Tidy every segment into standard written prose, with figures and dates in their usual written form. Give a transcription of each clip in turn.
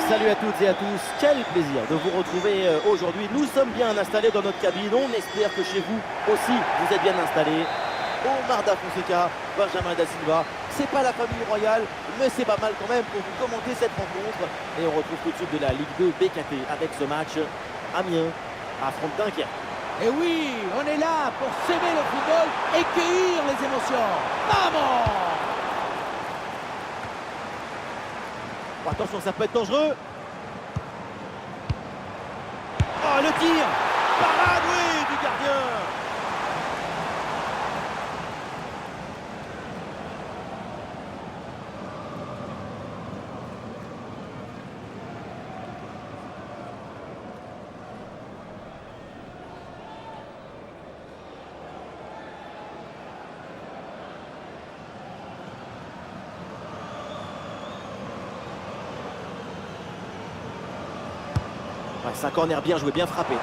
Salut à toutes et à tous, quel plaisir de vous retrouver aujourd'hui. Nous sommes bien installés dans notre cabine, on espère que chez vous aussi vous êtes bien installés. Omar Da Fonseca, Benjamin Da Silva, c'est pas la famille royale, mais c'est pas mal quand même pour vous commenter cette rencontre. Et on retrouve tout de suite de la Ligue 2 BKT avec ce match. Amiens affronte Dunkerque. Et oui, on est là pour s'aimer le football et cueillir les émotions. Vamos! Attention, ça peut être dangereux. Oh, le tir! Parade, oui, du gardien! Ouais, c'est un corner bien joué, bien frappé.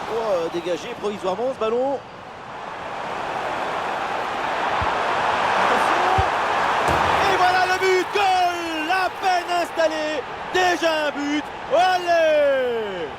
Oh, dégagé provisoirement ce ballon. Attention! Et voilà le but! Goal! À peine installé! Déjà un but! Allez!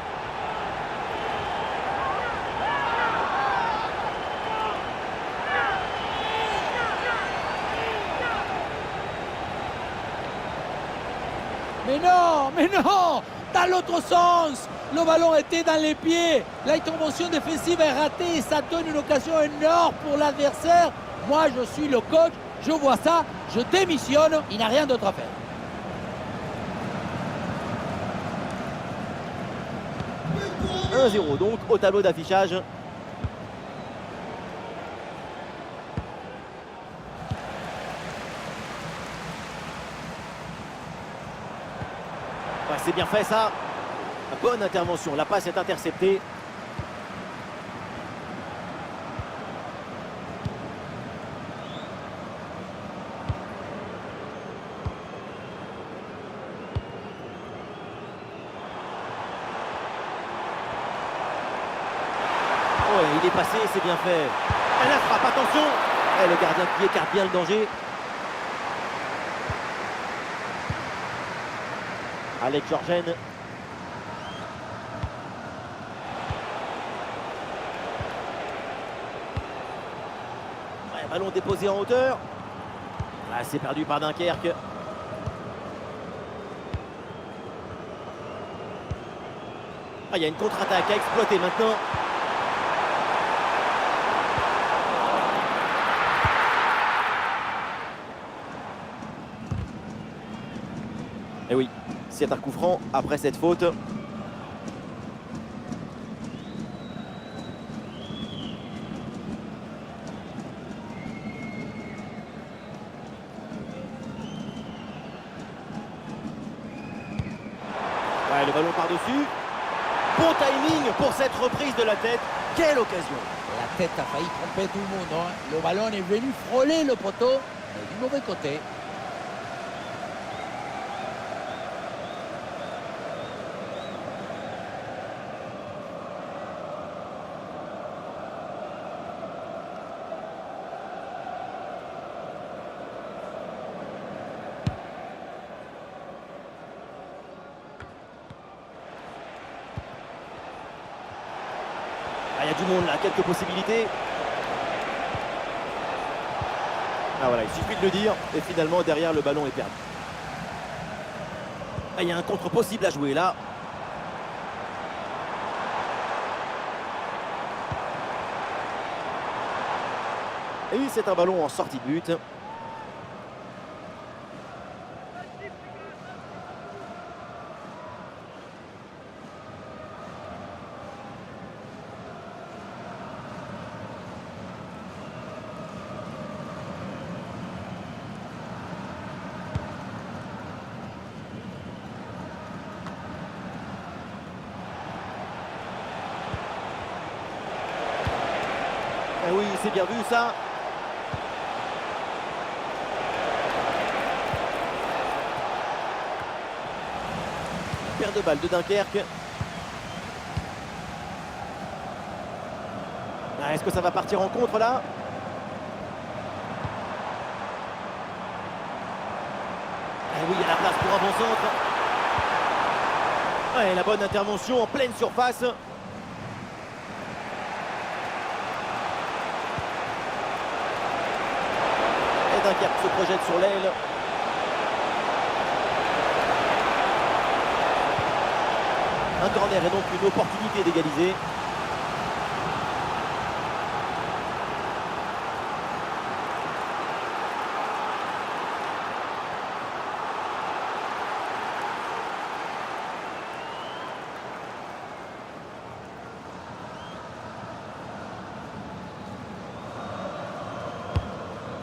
Mais non! Dans l'autre sens! Le ballon était dans les pieds. L'intervention défensive est ratée et ça donne une occasion énorme pour l'adversaire. Moi, je suis le coach. Je vois ça. Je démissionne. Il n'a rien d'autre à faire. « 1-0 donc au tableau d'affichage. Ouais, c'est bien fait ça. Bonne intervention, la passe est interceptée. Oh, il est passé, c'est bien fait. Et la frappe, attention. Et le gardien qui écarte bien le danger. Alex Georgen. Ballon déposé en hauteur. Ah, c'est perdu par Dunkerque. Ah, il y a une contre-attaque à exploiter maintenant. Et oui, c'est un coup franc après cette faute. Ouais, le ballon par-dessus. Bon timing pour cette reprise de la tête. Quelle occasion! La tête a failli tromper tout le monde. Hein. Le ballon est venu frôler le poteau, mais du mauvais côté. Il y a du monde là, quelques possibilités. Ah voilà, il suffit de le dire. Et finalement, derrière, le ballon est perdu. Ah, il y a un contre possible à jouer là. Et oui, c'est un ballon en sortie de but. Ah oui, c'est bien vu ça. Paire de balles de Dunkerque. Ah, est-ce que ça va partir en contre là? Ah oui, il y a la place pour un bon centre. Ouais, la bonne intervention en pleine surface. Et Dunkerque se projette sur l'aile. Un corner et donc une opportunité d'égaliser.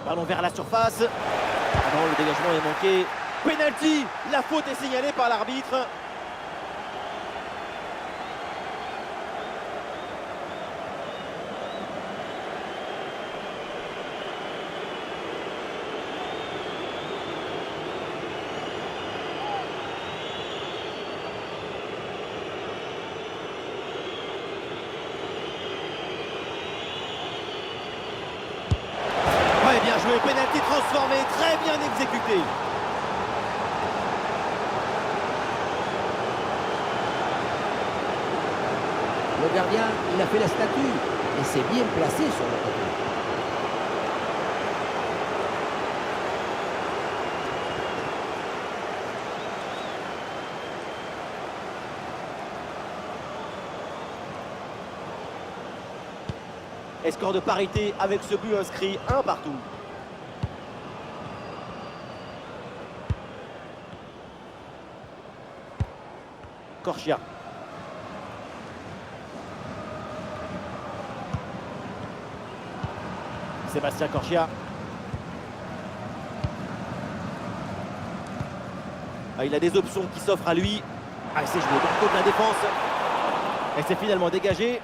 Ballon vers la surface. Ah non, le dégagement est manqué. Penalty. La faute est signalée par l'arbitre. Bien joué, penalty transformé, très bien exécuté. Le gardien, il a fait la statue et s'est bien placé sur le côté. Et score de parité avec ce but inscrit, un partout. Corchia. Sébastien Corchia. Ah, il a des options qui s'offrent à lui. Ah, il s'est joué dans toute la défense. Et c'est finalement dégagé.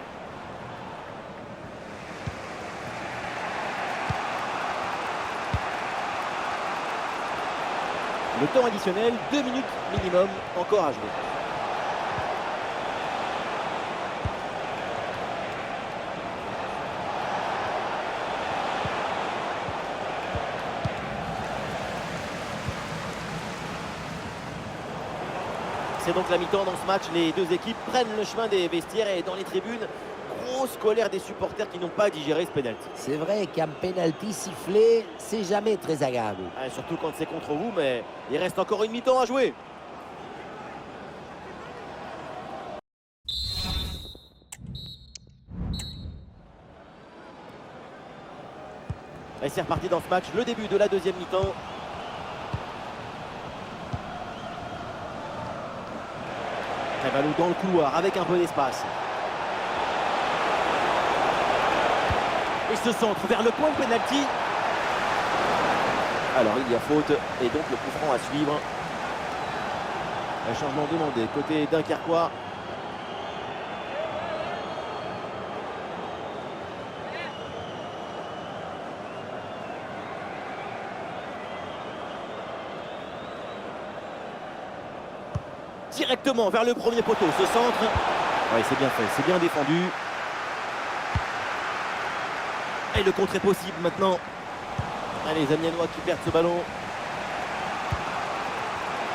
Le temps additionnel, 2 minutes minimum, encore à jouer. C'est donc la mi-temps dans ce match. Les deux équipes prennent le chemin des vestiaires et dans les tribunes, grosse colère des supporters qui n'ont pas digéré ce pénalty. C'est vrai qu'un pénalty sifflé, c'est jamais très agréable. Ah, surtout quand c'est contre vous, mais il reste encore une mi-temps à jouer. Et c'est reparti dans ce match, le début de la deuxième mi-temps. Ballon dans le couloir avec un peu d'espace. Et ce centre vers le point de pénalty. Alors il y a faute et donc le coup franc à suivre. Un changement demandé côté Dunkerquois. Directement vers le premier poteau, ce centre. Oui, c'est bien fait, c'est bien défendu. Et le contre est possible maintenant. Allez, les Amiénois qui perdent ce ballon.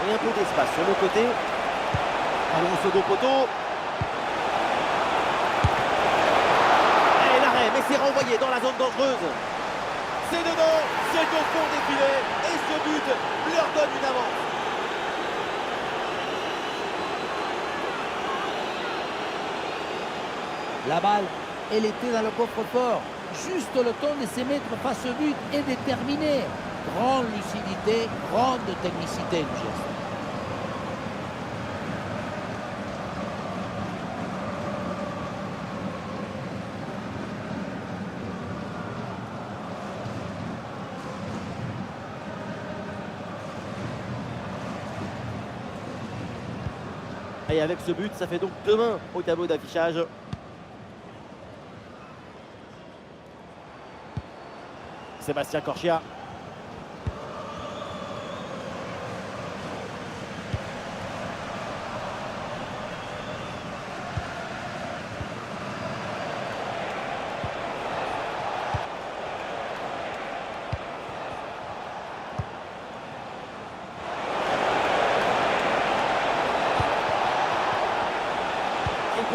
Et un peu d'espace sur le côté. Ballon au second poteau. Et l'arrêt, mais c'est renvoyé dans la zone dangereuse. C'est dedans, c'est au fond des filets. Et ce but leur donne une avance. La balle, elle était dans le coffre-fort. Juste le temps de se mettre face au but et de terminer. Grande lucidité, grande technicité du geste. Et avec ce but, ça fait donc 2-1 au tableau d'affichage. Sébastien Corchia.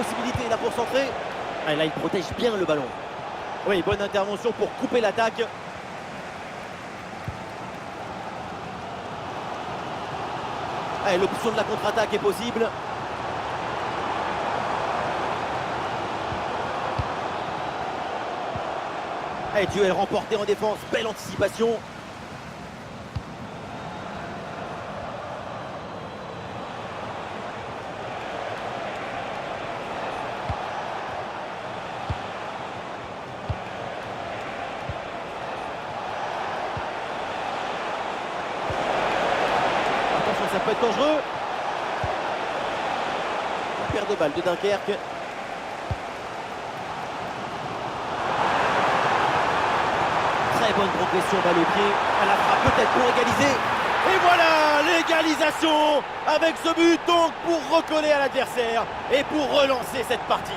possibilité là pour centrer. Ah, là, il protège bien le ballon. Oui, bonne intervention pour couper l'attaque. L'option de la contre-attaque est possible. Duel remporté en défense, belle anticipation. Attention, ça peut être dangereux. La perte de balle de Dunkerque. Très bonne progression, balle au pied. Elle la frappe peut-être pour égaliser. Et voilà, l'égalisation avec ce but donc pour recoller à l'adversaire et pour relancer cette partie.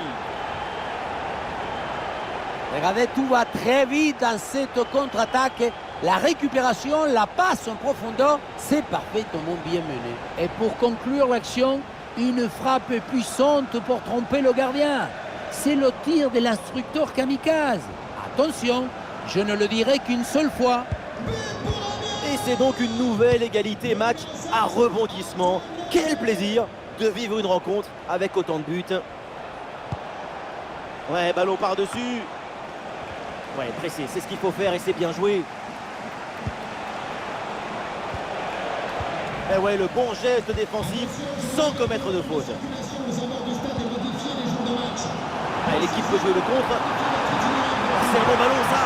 Regardez, tout va très vite dans cette contre-attaque. La récupération, la passe en profondeur, c'est parfaitement bien mené. Et pour conclure l'action, une frappe puissante pour tromper le gardien. C'est le tir de l'instructeur kamikaze. Attention, je ne le dirai qu'une seule fois. Et c'est donc une nouvelle égalité, match à rebondissement. Quel plaisir de vivre une rencontre avec autant de buts. Ouais, ballon par-dessus. Ouais, pressé, c'est ce qu'il faut faire et c'est bien joué. Et ouais, le bon geste défensif sans commettre de faute. Ouais, l'équipe peut jouer le contre. C'est un bon ballon, ça.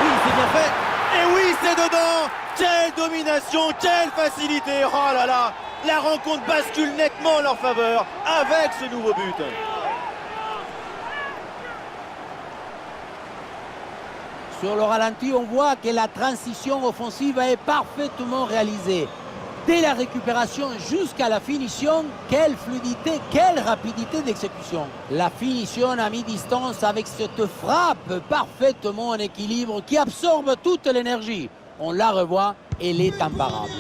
Oui, c'est bien fait. Et oui, c'est dedans. Quelle domination, quelle facilité. Oh là là, la rencontre bascule nettement en leur faveur avec ce nouveau but. Sur le ralenti, on voit que la transition offensive est parfaitement réalisée. Dès la récupération jusqu'à la finition, quelle fluidité, quelle rapidité d'exécution. La finition à mi-distance avec cette frappe parfaitement en équilibre qui absorbe toute l'énergie. On la revoit, elle est imparable.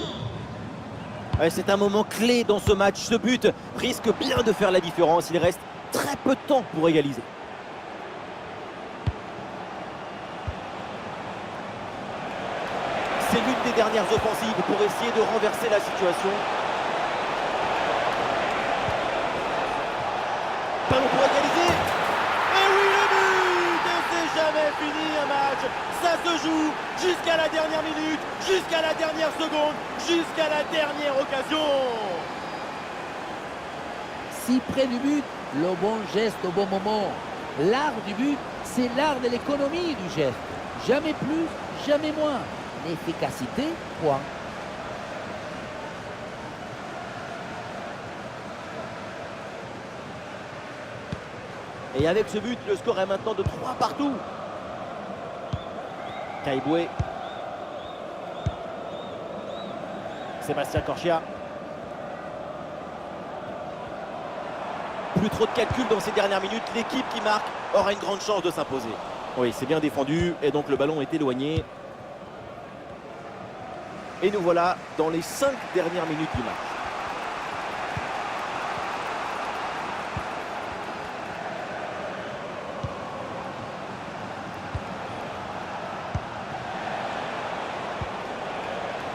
C'est un moment clé dans ce match. Ce but risque bien de faire la différence. Il reste très peu de temps pour égaliser. C'est l'une des dernières offensives pour essayer de renverser la situation. Ballon pour égaliser. Et oui, le but! Et c'est jamais fini un match. Ça se joue jusqu'à la dernière minute, jusqu'à la dernière seconde, jusqu'à la dernière occasion. Si près du but, le bon geste au bon moment. L'art du but, c'est l'art de l'économie du geste. Jamais plus, jamais moins. L'efficacité, point. Et avec ce but, le score est maintenant de 3 partout. Caïboué. Sébastien Corchia. Plus trop de calculs dans ces dernières minutes. L'équipe qui marque aura une grande chance de s'imposer. Oui, c'est bien défendu et donc le ballon est éloigné. Et nous voilà dans les 5 dernières minutes du match.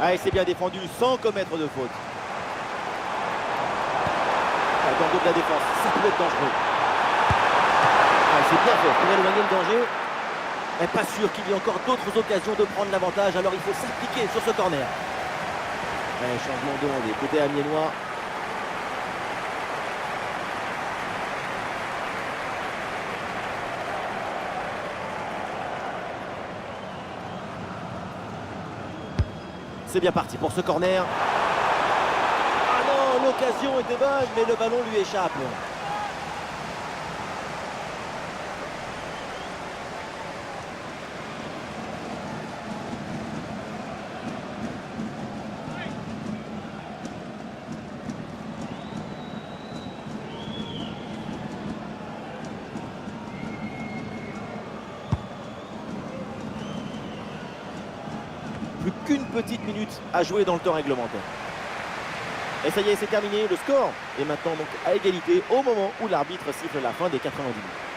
Ah, et c'est bien défendu sans commettre de faute. Dans le dos de la défense, ça peut être dangereux. Ah, c'est bien fait pour éloigner le danger. Mais pas sûr qu'il y ait encore d'autres occasions de prendre l'avantage, alors il faut s'appliquer sur ce corner. Ouais, changement demandé, côté amiénois. C'est bien parti pour ce corner. Ah non, l'occasion était bonne, mais le ballon lui échappe. Plus qu'une petite minute à jouer dans le temps réglementaire. Et ça y est, c'est terminé. Le score est maintenant donc à égalité au moment où l'arbitre siffle la fin des 90 minutes.